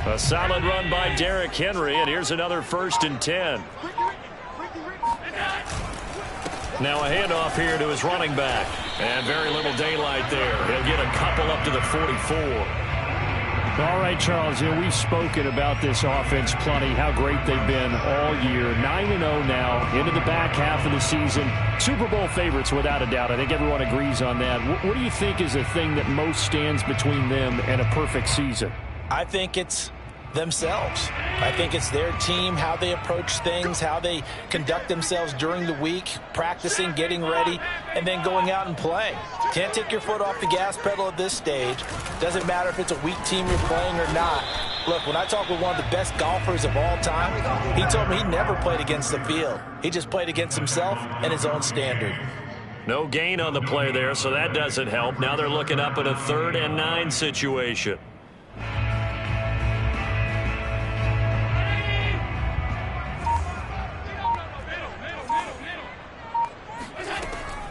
A solid run by Derrick Henry, and here's another 1st and 10. Now a handoff here to his running back. And very little daylight there. He'll get a couple up to the 44. All right, Charles, we've spoken about this offense plenty, how great they've been all year. 9-0 now, into the back half of the season. Super Bowl favorites, without a doubt. I think everyone agrees on that. What do you think is the thing that most stands between them and a perfect season? I think it's themselves. I think it's their team, how they approach things, how they conduct themselves during the week, practicing, getting ready, and then going out and playing. Can't take your foot off the gas pedal at this stage. Doesn't matter if it's a weak team you're playing or not. Look, when I talk with one of the best golfers of all time, he told me he never played against the field. He just played against himself and his own standard. No gain on the play there, so that doesn't help. Now they're looking up at a 3rd and 9 situation.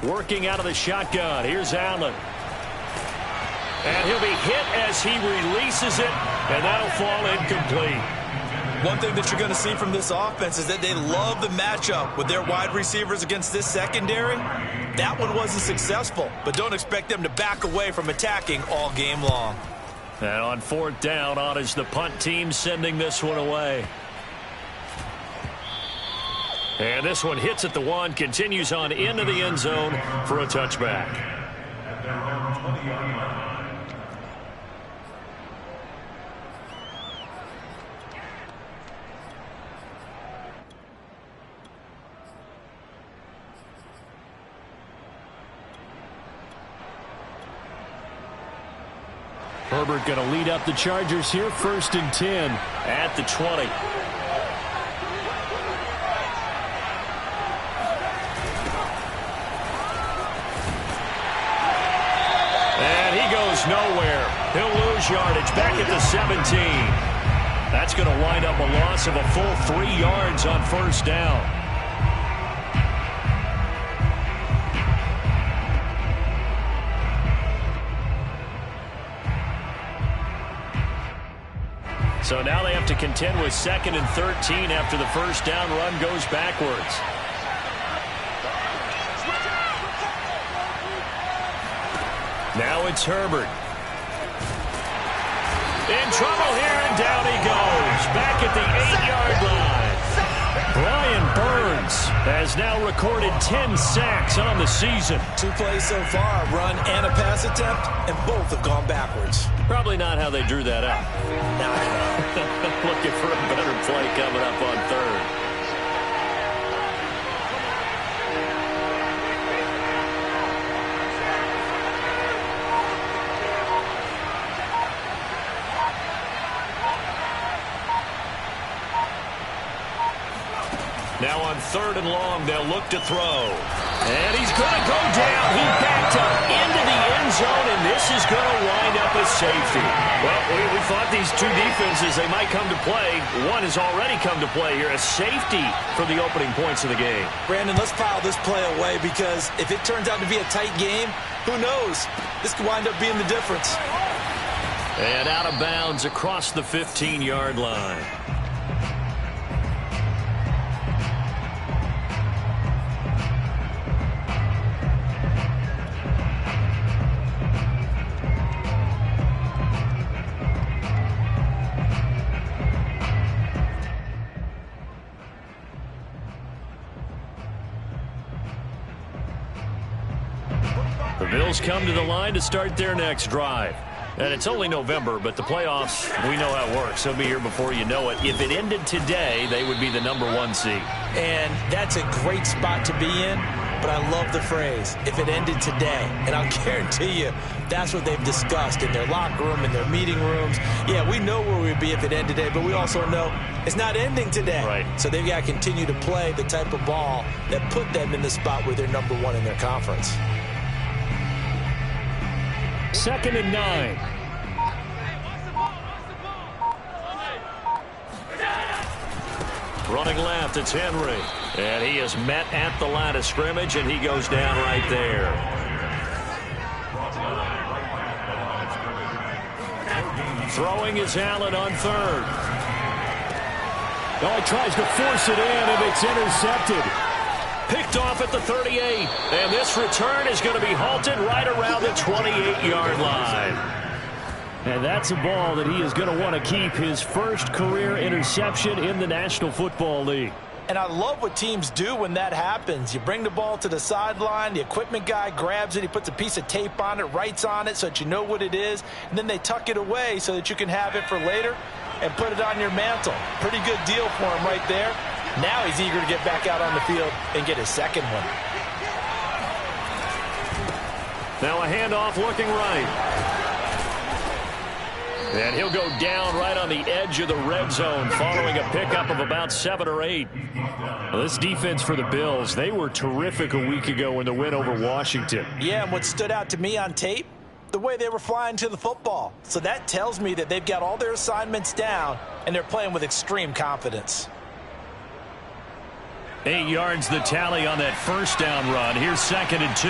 Working out of the shotgun. Here's Allen. And he'll be hit as he releases it, and that'll fall incomplete. One thing that you're going to see from this offense is that they love the matchup with their wide receivers against this secondary. That one wasn't successful, but don't expect them to back away from attacking all game long. And on 4th down, on is the punt team sending this one away. And this one hits at the 1, continues on into the end zone for a touchback. Herbert going to lead up the Chargers here, 1st and 10 at the 20. Nowhere. He'll lose yardage back at the 17. That's going to wind up a loss of a full 3 yards on 1st down. So now they have to contend with 2nd and 13 after the 1st down run goes backwards. Now it's Herbert. In trouble here, and down he goes. Back at the 8-yard line. Brian Burns has now recorded 10 sacks on the season. 2 plays so far, a run and a pass attempt, and both have gone backwards. Probably not how they drew that up. Looking for a better play coming up on 3rd. Now on 3rd and long, they'll look to throw. And he's going to go down. He backed up into the end zone, and this is going to wind up a safety. Well, we thought these two defenses, they might come to play. One has already come to play here. A safety for the opening points of the game. Brandon, let's file this play away because if it turns out to be a tight game, who knows? This could wind up being the difference. And out of bounds across the 15-yard line. The Bills come to the line to start their next drive. And it's only November, but the playoffs, we know how it works. They'll be here before you know it. If it ended today, they would be the #1 seed. And that's a great spot to be in, but I love the phrase, if it ended today. And I'll guarantee you, that's what they've discussed in their locker room, in their meeting rooms. Yeah, we know where we'd be if it ended today, but we also know it's not ending today. Right. So they've got to continue to play the type of ball that put them in the spot where they're #1 in their conference. 2nd and 9. Running left, it's Henry. And he is met at the line of scrimmage, and he goes down right there. Throwing is Allen on third. Oh, he tries to force it in, and it's intercepted. Picked off at the 38. And this return is going to be halted right around the 28-yard line. And that's a ball that he is going to want to keep, his first career interception in the National Football League. And I love what teams do when that happens. You bring the ball to the sideline, the equipment guy grabs it, he puts a piece of tape on it, writes on it so that you know what it is, and then they tuck it away so that you can have it for later and put it on your mantle. Pretty good deal for him right there. Now he's eager to get back out on the field and get his second one. Now a handoff looking right. And he'll go down right on the edge of the red zone following a pickup of about 7 or 8. Well, this defense for the Bills, they were terrific a week ago in the win over Washington. Yeah, and what stood out to me on tape, the way they were flying to the football. So that tells me that they've got all their assignments down and they're playing with extreme confidence. 8 yards the tally on that first down run. Here's 2nd and 2.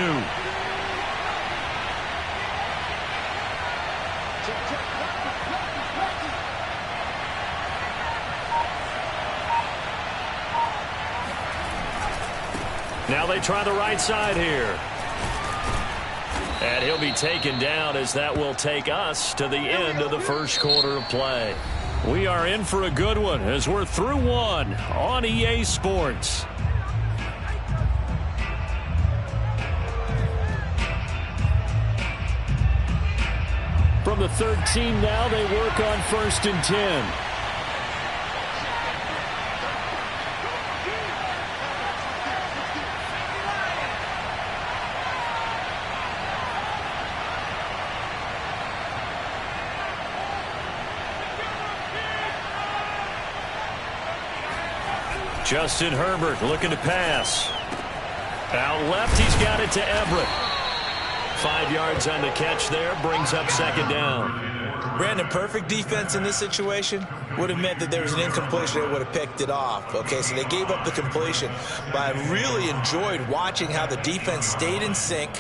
Now they try the right side here. And he'll be taken down as that will take us to the end of the first quarter of play. We are in for a good one as we're through one on EA Sports. From the 13 now, they work on 1st and 10. Justin Herbert looking to pass. Out left, he's got it to Everett. 5 yards on the catch there, brings up 2nd down. Brandon, perfect defense in this situation would have meant that there was an incompletion that would have picked it off. Okay, so they gave up the completion. But I really enjoyed watching how the defense stayed in sync,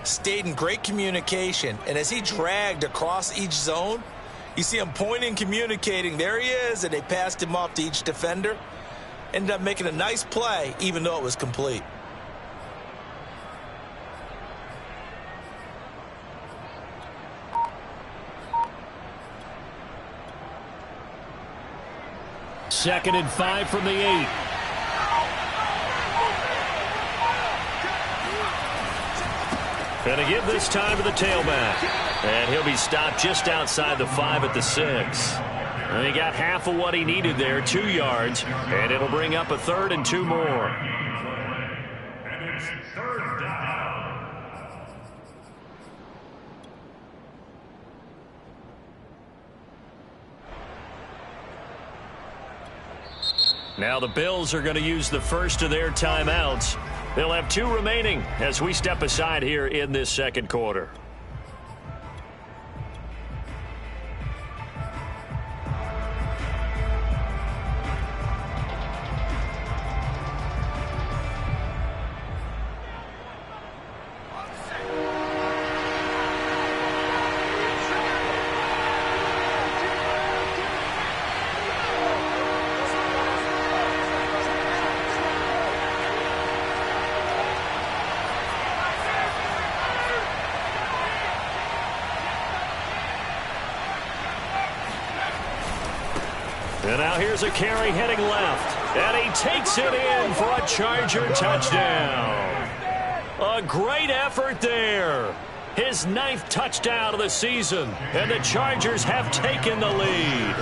stayed in great communication, and as he dragged across each zone, you see him pointing, communicating. There he is, and they passed him off to each defender. Ended up making a nice play, even though it was complete. Second and 5 from the 8. Gonna give this time to the tailback. And he'll be stopped just outside the 5 at the 6. And he got half of what he needed there, 2 yards, and it'll bring up a 3rd and 2 more. And it's 3rd down. Now the Bills are going to use the first of their timeouts. They'll have 2 remaining as we step aside here in this second quarter. And now here's a carry heading left. And he takes it in for a Charger touchdown. A great effort there. His 9th touchdown of the season. And the Chargers have taken the lead.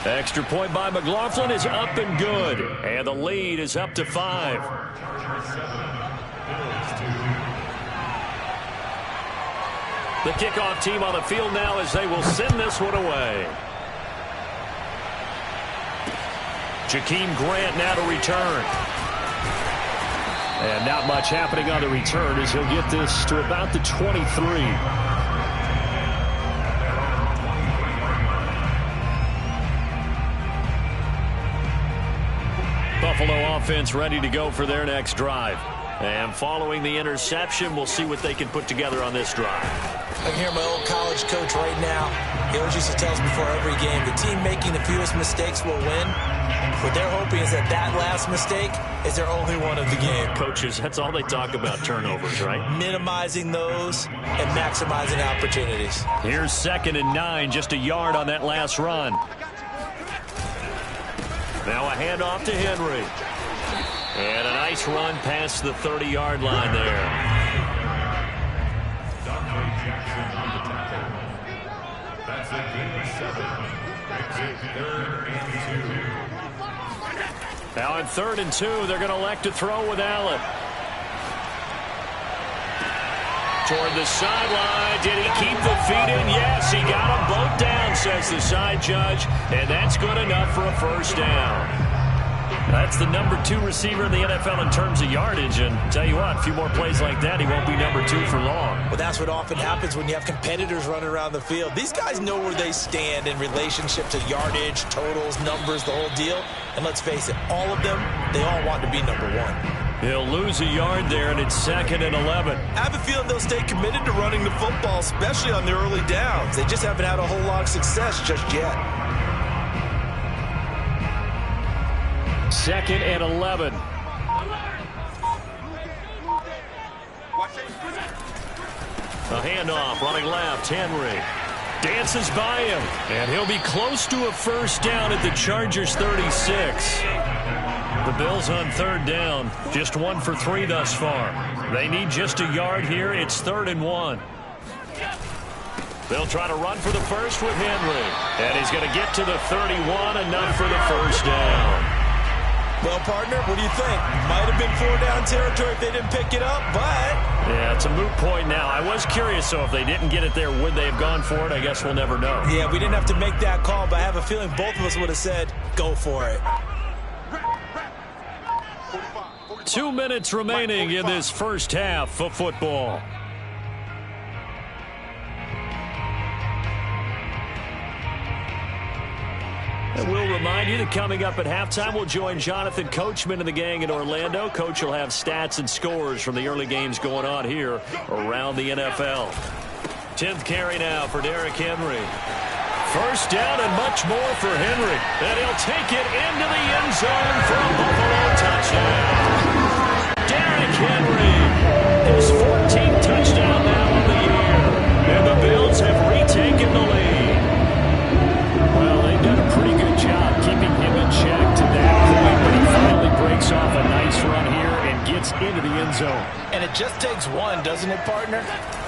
Extra point by McLaughlin is up and good. And the lead is up to 5. The kickoff team on the field now as they will send this one away. Jakeem Grant now to return. And not much happening on the return as he'll get this to about the 23. Buffalo offense ready to go for their next drive. And following the interception, we'll see what they can put together on this drive. I can hear my old college coach right now. He always used to tell us before every game, the team making the fewest mistakes will win. What they're hoping is that last mistake is their only one of the game. Coaches, that's all they talk about, turnovers, right? Minimizing those and maximizing opportunities. Here's 2nd and 9, just a yard on that last run. Now a handoff to Henry. And a nice run past the 30-yard line there. Dante Jackson on the tackle. That's a gain of 7. Makes it 3rd and 2. Now on 3rd and 2, they're going to elect to throw with Allen. Toward the sideline. Did he keep the feet in? Yes, he got them both down, says the side judge. And that's good enough for a first down. That's the number 2 receiver in the NFL in terms of yardage. And tell you what, a few more plays like that, he won't be number 2 for long. Well, that's what often happens when you have competitors running around the field. These guys know where they stand in relationship to yardage, totals, numbers, the whole deal. And let's face it, all of them, they all want to be number 1. He'll lose a yard there, and it's 2nd and 11. I have a feeling they'll stay committed to running the football, especially on their early downs. They just haven't had a whole lot of success just yet. 2nd and 11. A handoff, running left, Henry. Dances by him, and he'll be close to a first down at the Chargers' 36. The Bills on 3rd down, just 1 for 3 thus far. They need just a yard here. It's 3rd and 1. They'll try to run for the first with Henry, and he's going to get to the 31, enough for the first down. Well, partner, what do you think? Might have been 4-down territory if they didn't pick it up, but... Yeah, it's a moot point now. I was curious, so if they didn't get it there, would they have gone for it? I guess we'll never know. Yeah, we didn't have to make that call, but I have a feeling both of us would have said, go for it. 2 minutes remaining in this first half of football. And we'll remind you that coming up at halftime, we'll join Jonathan Coachman and the gang in Orlando. Coach will have stats and scores from the early games going on here around the NFL. 10th carry now for Derrick Henry. First down and much more for Henry. And he'll take it into the end zone for a Buffalo touchdown. Derrick Henry, his 14th touchdown now of the year. And the Bills have retaken the lead. Well, they've done a pretty good job keeping him in check to that point, but he finally breaks off a nice run here and gets into the end zone. And it just takes one, doesn't it, partner?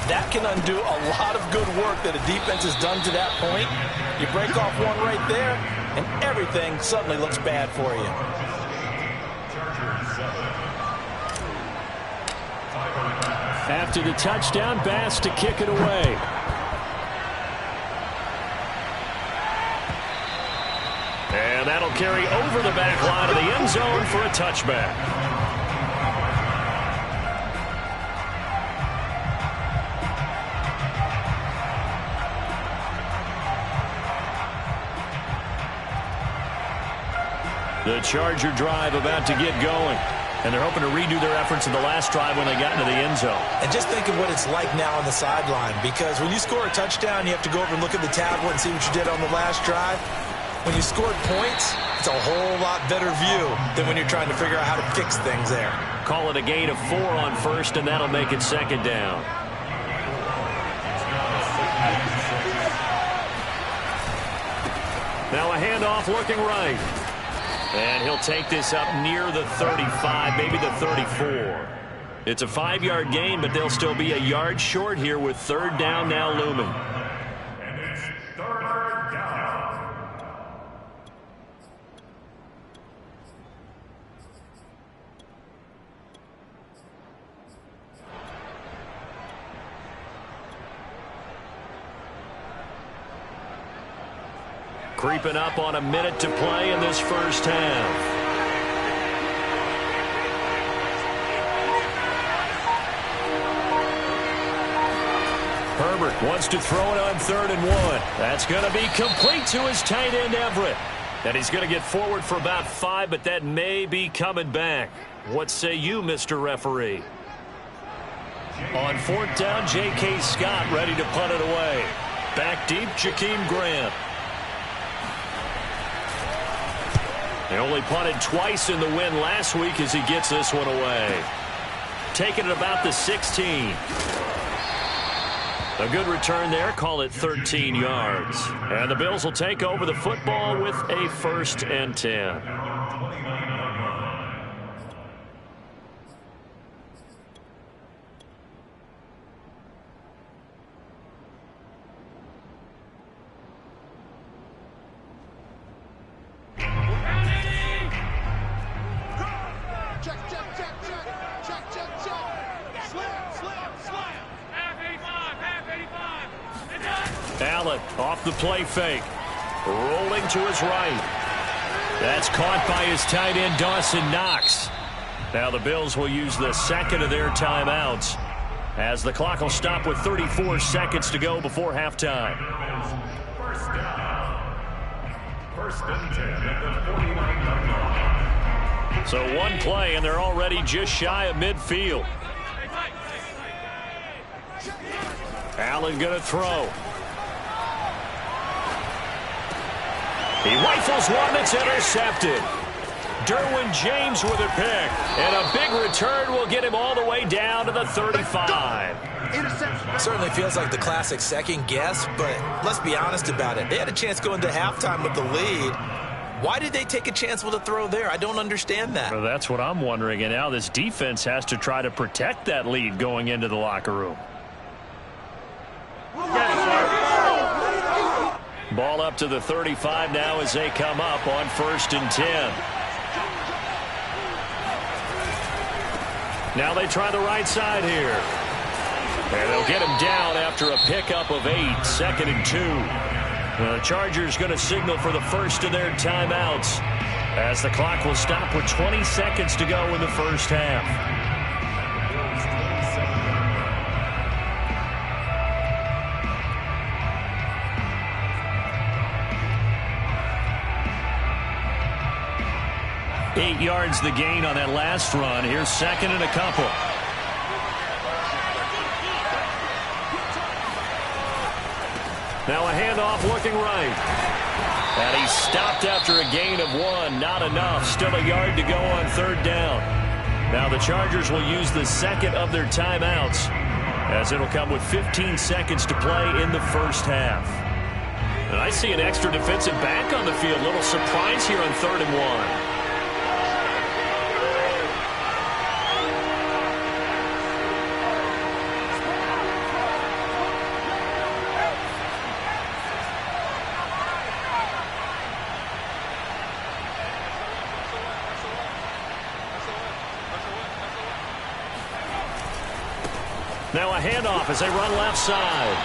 That can undo a lot of good work that a defense has done to that point. You break off one right there, and everything suddenly looks bad for you. After the touchdown, Bass to kick it away. And that'll carry over the back line of the end zone for a touchback. The Charger drive about to get going. And they're hoping to redo their efforts in the last drive when they got into the end zone. And just think of what it's like now on the sideline, because when you score a touchdown, you have to go over and look at the tablet and see what you did on the last drive. When you scored points, it's a whole lot better view than when you're trying to figure out how to fix things there. Call it a gain of 4 on first, and that'll make it 2nd down. Now a handoff looking right. And he'll take this up near the 35, maybe the 34. It's a 5-yard gain, but they'll still be a yard short here with 3rd down now looming. And it's 3rd down. Creeping up on a minute to play in this first half. Herbert wants to throw it on 3rd and 1. That's going to be complete to his tight end, Everett. And he's going to get forward for about 5, but that may be coming back. What say you, Mr. Referee? On 4th down, J.K. Scott ready to punt it away. Back deep, Jakeem Grant. They only punted twice in the win last week as he gets this one away. Taking it about the 16. A good return there. Call it 13 yards. And the Bills will take over the football with a 1st and 10. Allen off the play fake. Rolling to his right. That's caught by his tight end, Dawson Knox. Now the Bills will use the second of their timeouts as the clock will stop with 34 seconds to go before halftime. First down. 1st and 10 at the 49-yard line. So one play, and they're already just shy of midfield. Allen going to throw. He rifles one that's intercepted. Derwin James with a pick. And a big return will get him all the way down to the 35. Certainly feels like the classic second guess, but let's be honest about it. They had a chance going into halftime with the lead. Why did they take a chance with a throw there? I don't understand that. Well, that's what I'm wondering. And now this defense has to try to protect that lead going into the locker room. Ball up to the 35 now as they come up on 1st and 10. Now they try the right side here. And they'll get him down after a pickup of 8, 2nd and 2. Well, the Chargers going to signal for the first of their timeouts as the clock will stop with 20 seconds to go in the first half. Eight yards the gain on that last run. Here's 2nd and a couple. Now a handoff looking right. And he's stopped after a gain of 1. Not enough. Still a yard to go on 3rd down. Now the Chargers will use the second of their timeouts as it'll come with 15 seconds to play in the first half. And I see an extra defensive back on the field. Little surprise here on 3rd and 1. Now a handoff as they run left side.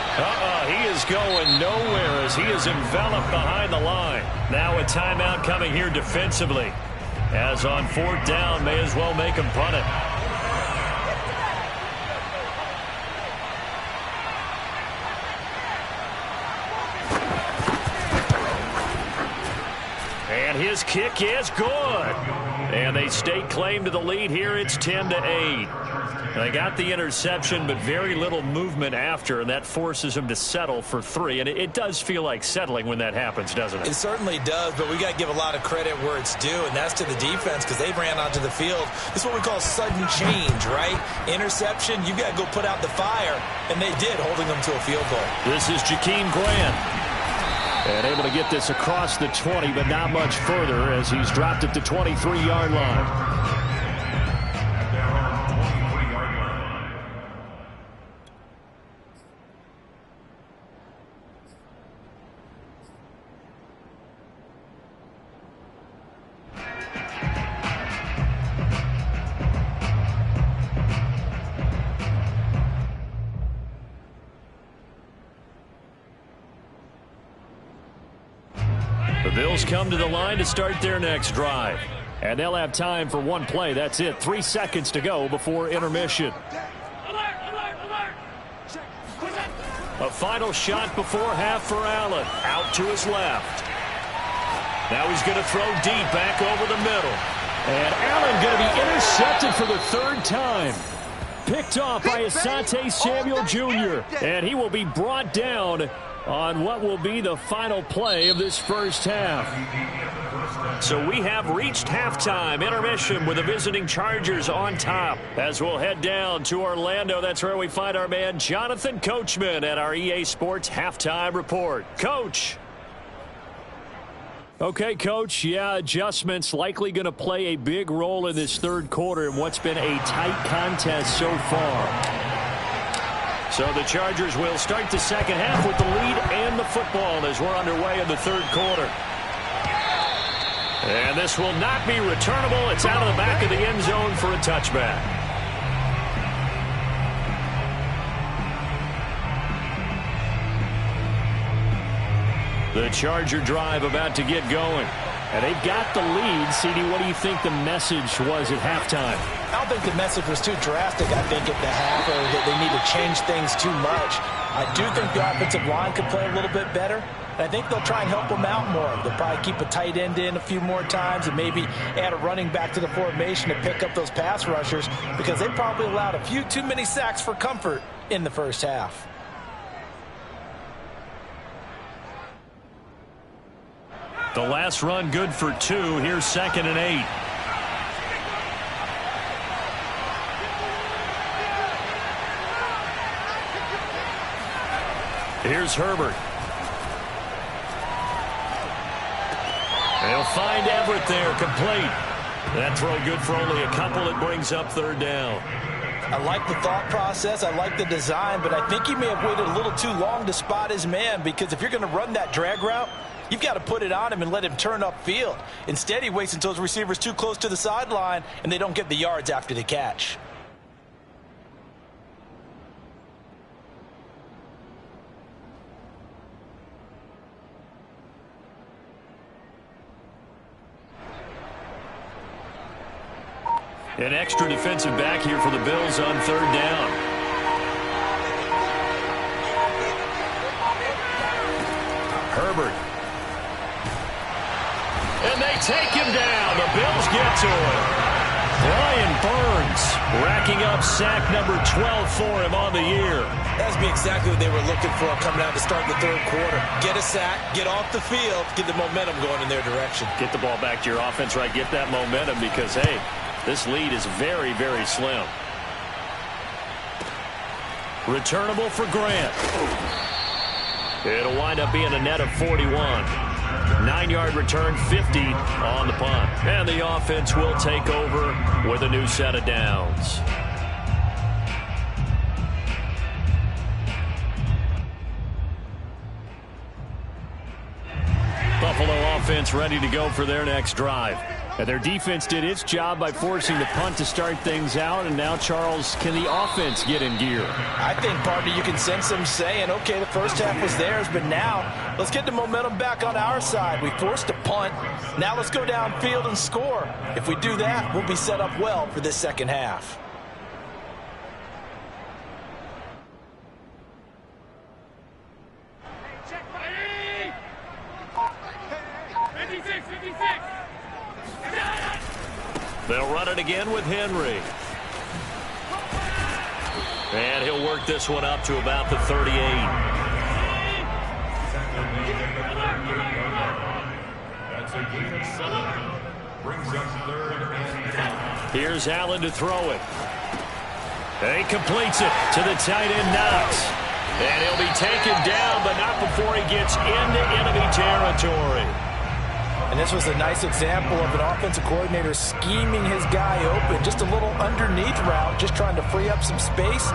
He is going nowhere as he is enveloped behind the line. Now a timeout coming here defensively. As on 4th down, may as well make him punt it. And his kick is good. And they stake claim to the lead here. It's 10-8. They got the interception, but very little movement after, and that forces him to settle for 3. And it does feel like settling when that happens, doesn't it? It certainly does, but we got to give a lot of credit where it's due, and that's to the defense because they ran onto the field. This is what we call sudden change, right? Interception, you got to go put out the fire, and they did, holding them to a field goal. This is Jakeem Grant. And able to get this across the 20, but not much further as he's dropped at the 23-yard line. The Bills come to the line to start their next drive. And they'll have time for one play. That's it. 3 seconds to go before intermission. A final shot before half for Allen. Out to his left. Now he's going to throw deep back over the middle. And Allen going to be intercepted for the third time. Picked off by Asante Samuel Jr. And he will be brought down on what will be the final play of this first half. So we have reached halftime intermission with the visiting Chargers on top. As we'll head down to Orlando, that's where we find our man Jonathan Coachman at our EA Sports Halftime Report. Coach. Okay, Coach, yeah, adjustments likely going to play a big role in this third quarter in what's been a tight contest so far. So the Chargers will start the second half with the lead and the football as we're underway in the third quarter. And this will not be returnable. It's out of the back of the end zone for a touchback. The Charger drive about to get going. And they've got the lead. CD, what do you think the message was at halftime? I don't think the message was too drastic, I think, at the half, or that they need to change things too much. I do think the offensive line could play a little bit better. And I think they'll try and help them out more. They'll probably keep a tight end in a few more times and maybe add a running back to the formation to pick up those pass rushers, because they probably allowed a few too many sacks for comfort in the first half. The last run good for 2. Here's 2nd and 8. Here's Herbert. They'll find Everett there, complete. That throw good for only a couple. It brings up 3rd down. I like the thought process. I like the design, but I think he may have waited a little too long to spot his man, because if you're going to run that drag route, you've got to put it on him and let him turn upfield. Instead, he waits until his receiver's too close to the sideline and they don't get the yards after the catch. An extra defensive back here for the Bills on 3rd down. Herbert. And they take him down. The Bills get to him. Brian Burns racking up sack number 12 for him on the year. That would be exactly what they were looking for coming out to start the third quarter. Get a sack, get off the field, get the momentum going in their direction. Get the ball back to your offense, right? Get that momentum, because, hey, this lead is very, very slim. Returnable for Grant. It'll wind up being a net of 41. 9-yard return, 50 on the punt. And the offense will take over with a new set of downs. Buffalo offense ready to go for their next drive. And their defense did its job by forcing the punt to start things out. And now, Charles, can the offense get in gear? I think, partner, you can sense them saying, okay, the first half was theirs, but now let's get the momentum back on our side. We forced a punt. Now let's go downfield and score. If we do that, we'll be set up well for this second half. They'll run it again with Henry. And he'll work this one up to about the 38. That's a gain of 7. Brings up 3rd and 10. Here's Allen to throw it. And he completes it to the tight end, Knox. And he'll be taken down, but not before he gets into enemy territory. And this was a nice example of an offensive coordinator scheming his guy open. Just a little underneath route, just trying to free up some space,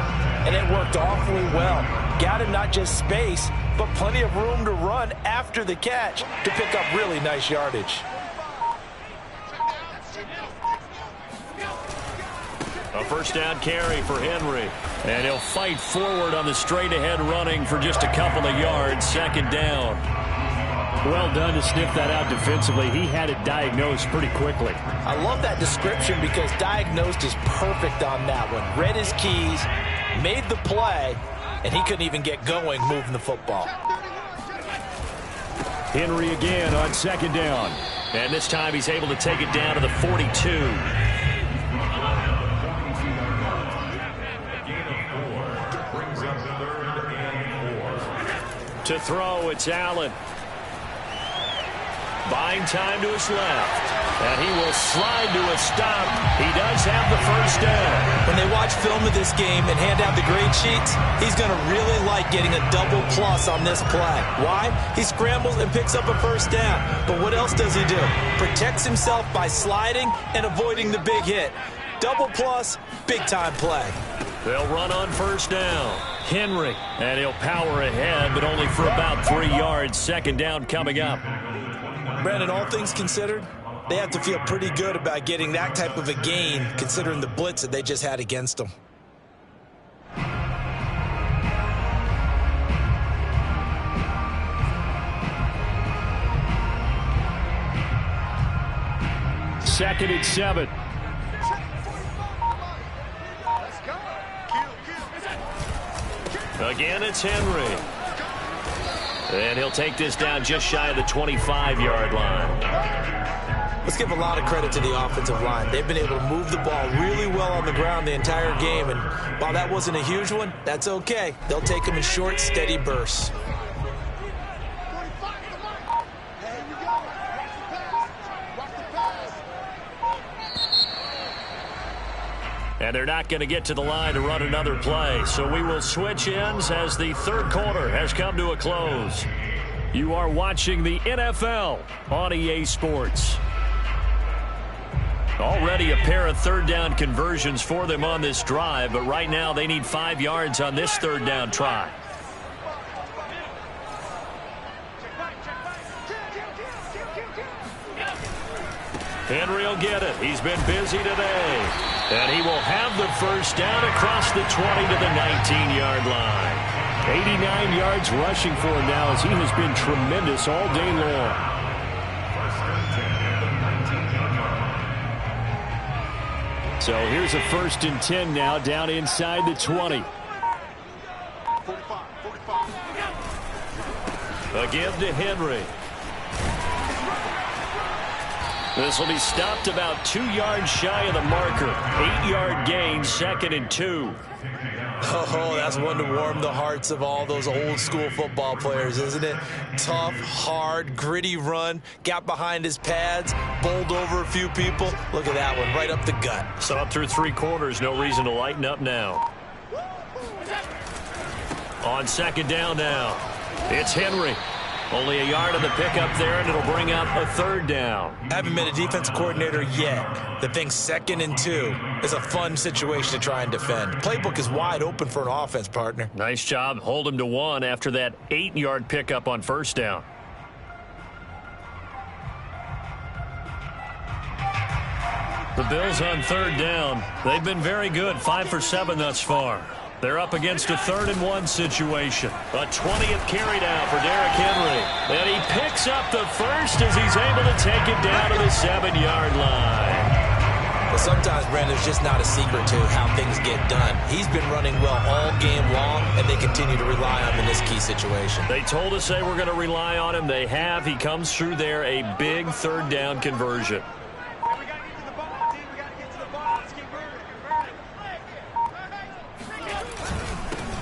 and it worked awfully well. Got him not just space, but plenty of room to run after the catch to pick up really nice yardage. A first down carry for Henry. And he'll fight forward on the straight-ahead running for just a couple of yards. 2nd down. Well done to sniff that out defensively. He had it diagnosed pretty quickly. I love that description, because diagnosed is perfect on that one. Read his keys, made the play, and he couldn't even get going moving the football. Henry again on second down. And this time he's able to take it down to the 42. To throw, it's Allen. Buying time to his left. And he will slide to a stop. He does have the first down. When they watch film of this game and hand out the grade sheets, he's going to really like getting a double plus on this play. Why? He scrambles and picks up a first down. But what else does he do? Protects himself by sliding and avoiding the big hit. Double plus, big-time play. They'll run on first down. Henry. And he'll power ahead, but only for about 3 yards. Second down coming up. Brandon, all things considered, they have to feel pretty good about getting that type of a gain, considering the blitz that they just had against them. Second and 7. Again, it's Henry. And he'll take this down just shy of the 25-yard line. Let's give a lot of credit to the offensive line. They've been able to move the ball really well on the ground the entire game. And while that wasn't a huge one, that's okay. They'll take them in short, steady bursts. And they're not going to get to the line to run another play. So we will switch ends as the third quarter has come to a close. You are watching the NFL on EA Sports. Already a pair of third down conversions for them on this drive, but right now they need 5 yards on this third down try. Henry will get it. He's been busy today. And he will have the first down across the 20 to the 19-yard line. 89 yards rushing for him now as he has been tremendous all day long. So here's a 1st and 10 now down inside the 20. Again to Henry. This will be stopped about 2 yards shy of the marker. 8-yard gain, 2nd and 2. Oh, that's one to warm the hearts of all those old school football players, isn't it? Tough, hard, gritty run. Got behind his pads, bowled over a few people. Look at that one, right up the gut. So up through 3 quarters, no reason to lighten up now. On second down now, it's Henry. Only a yard of the pickup there, and it'll bring up a third down. I haven't been a defense coordinator yet that thinks 2nd and 2 is a fun situation to try and defend. Playbook is wide open for an offense, partner. Nice job. Hold him to 1 after that 8-yard pickup on first down. The Bills on third down. They've been very good. 5 for 7 thus far. They're up against a 3rd and 1 situation. A 20th carry down for Derrick Henry. And he picks up the first as he's able to take it down to the 7-yard line. But sometimes, Brandon, it's just not a secret to how things get done. He's been running well all game long, and they continue to rely on him in this key situation. They told us they were going to rely on him. They have. He comes through there, a big third down conversion.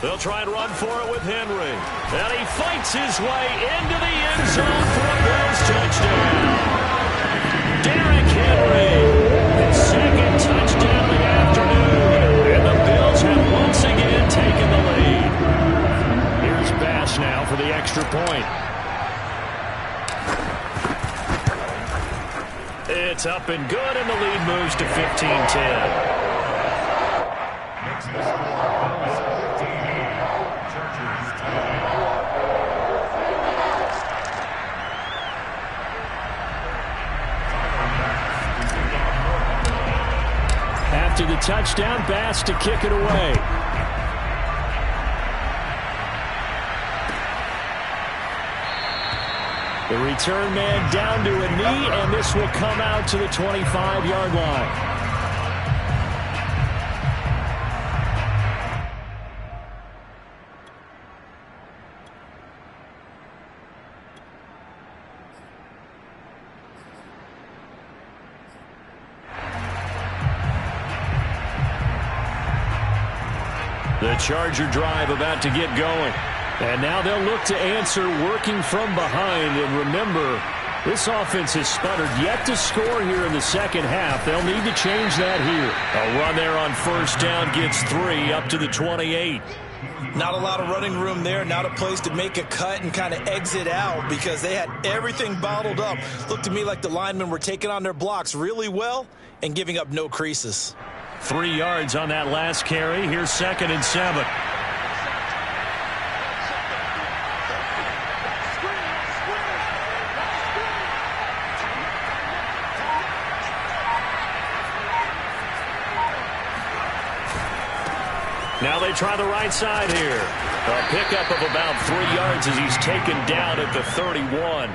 They'll try and run for it with Henry. And he fights his way into the end zone for a Bills touchdown. Derrick Henry, his 2nd touchdown of the afternoon. And the Bills have once again taken the lead. Here's Bass now for the extra point. It's up and good, and the lead moves to 15-10. After the touchdown, Bass to kick it away. The return man down to a knee, and this will come out to the 25-yard line. The Charger drive about to get going. And now they'll look to answer working from behind. And remember, this offense has sputtered yet to score here in the second half. They'll need to change that here. A run there on first down gets 3 up to the 28. Not a lot of running room there. Not a place to make a cut and kind of exit out because they had everything bottled up. Looked to me like the linemen were taking on their blocks really well and giving up no creases. 3 yards on that last carry. Here's 2nd and 7. Now they try the right side here. A pickup of about 3 yards as he's taken down at the 31.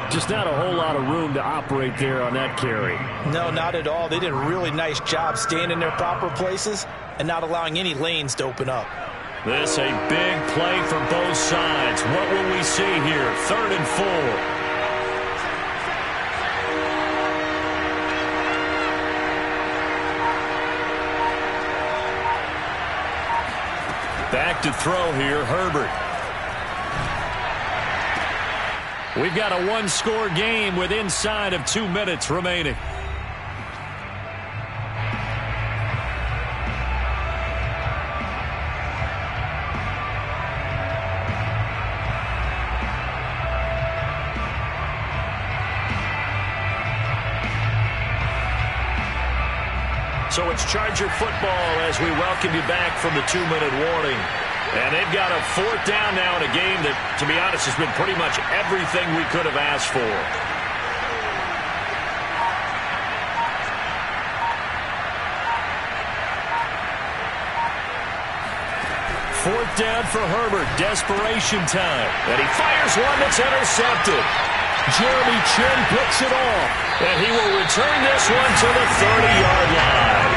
Just not a whole lot of room to operate there on that carry. No, not at all. They did a really nice job staying in their proper places and not allowing any lanes to open up. This a big play for both sides. What will we see here? 3rd and 4. Back to throw here, Herbert. We've got a one-score game with inside of 2 minutes remaining. So it's Charger football as we welcome you back from the 2-minute warning. And they've got a 4th down now in a game that, to be honest, has been pretty much everything we could have asked for. 4th down for Herbert. Desperation time. And he fires one that's intercepted. Jeremy Chinn picks it off. And he will return this one to the 30-yard line.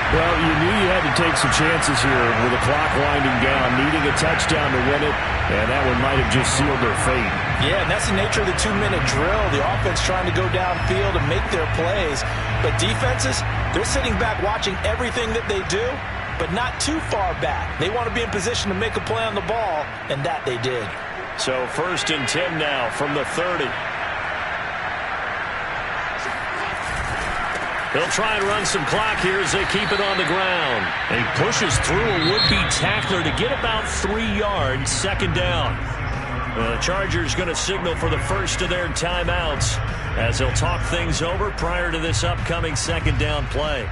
Well, you knew you had to take some chances here with the clock winding down, needing a touchdown to win it, and that one might have just sealed their fate. Yeah, and that's the nature of the 2-minute drill. The offense trying to go downfield and make their plays. But defenses, they're sitting back watching everything that they do, but not too far back. They want to be in position to make a play on the ball, and that they did. So 1st and 10 now from the 30. They'll try and run some clock here as they keep it on the ground. And he pushes through a would-be tackler to get about 3 yards, 2nd down. The Chargers going to signal for the first of their timeouts as they'll talk things over prior to this upcoming 2nd down play.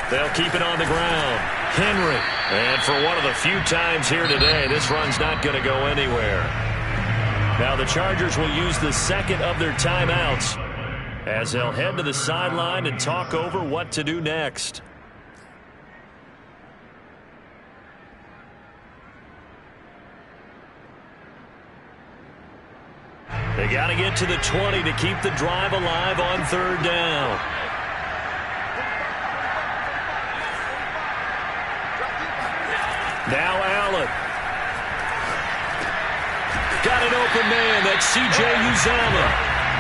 They'll keep it on the ground. Henry. And for one of the few times here today, this run's not going to go anywhere. Now the Chargers will use the 2nd of their timeouts as they'll head to the sideline and talk over what to do next. They got to get to the 20 to keep the drive alive on 3rd down. Now Allen. Got an open man. That's C.J. Uzomah.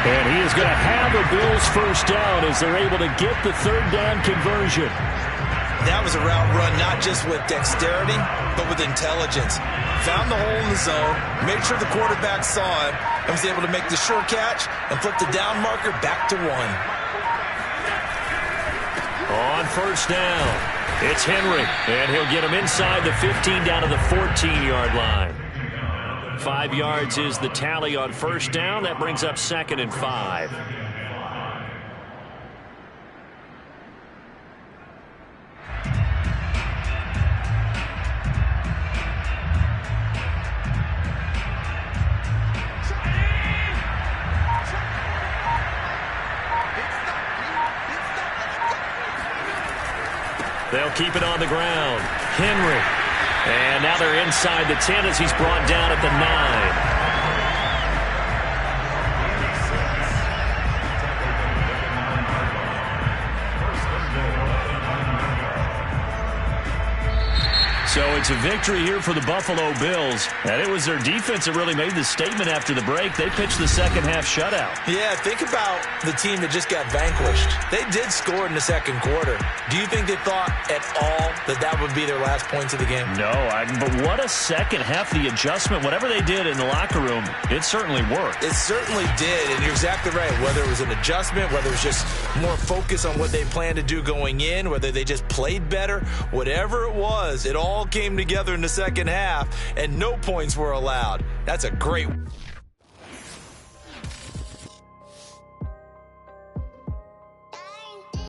And he is going to have a Bills 1st down as they're able to get the 3rd down conversion. That was a route run not just with dexterity, but with intelligence. Found the hole in the zone, made sure the quarterback saw it, and was able to make the sure catch and flip the down marker back to 1. On 1st down, it's Henry, and he'll get him inside the 15 down to the 14-yard line. 5 yards is the tally on 1st down. That brings up 2nd and 5. They'll keep it on the ground. Henry. And now they're inside the 10 as he's brought down at the 9. So it's It's a victory here for the Buffalo Bills, and it was their defense that really made the statement after the break. They pitched the second half shutout. Yeah, think about the team that just got vanquished. They did score in the second quarter. Do you think they thought at all that that would be their last points of the game? No, but what a second half. The adjustment, whatever they did in the locker room, it certainly worked. It certainly did, and you're exactly right. Whether it was an adjustment, whether it was just more focus on what they planned to do going in, whether they just played better, whatever it was, it all came together in the second half, and no points were allowed. That's a great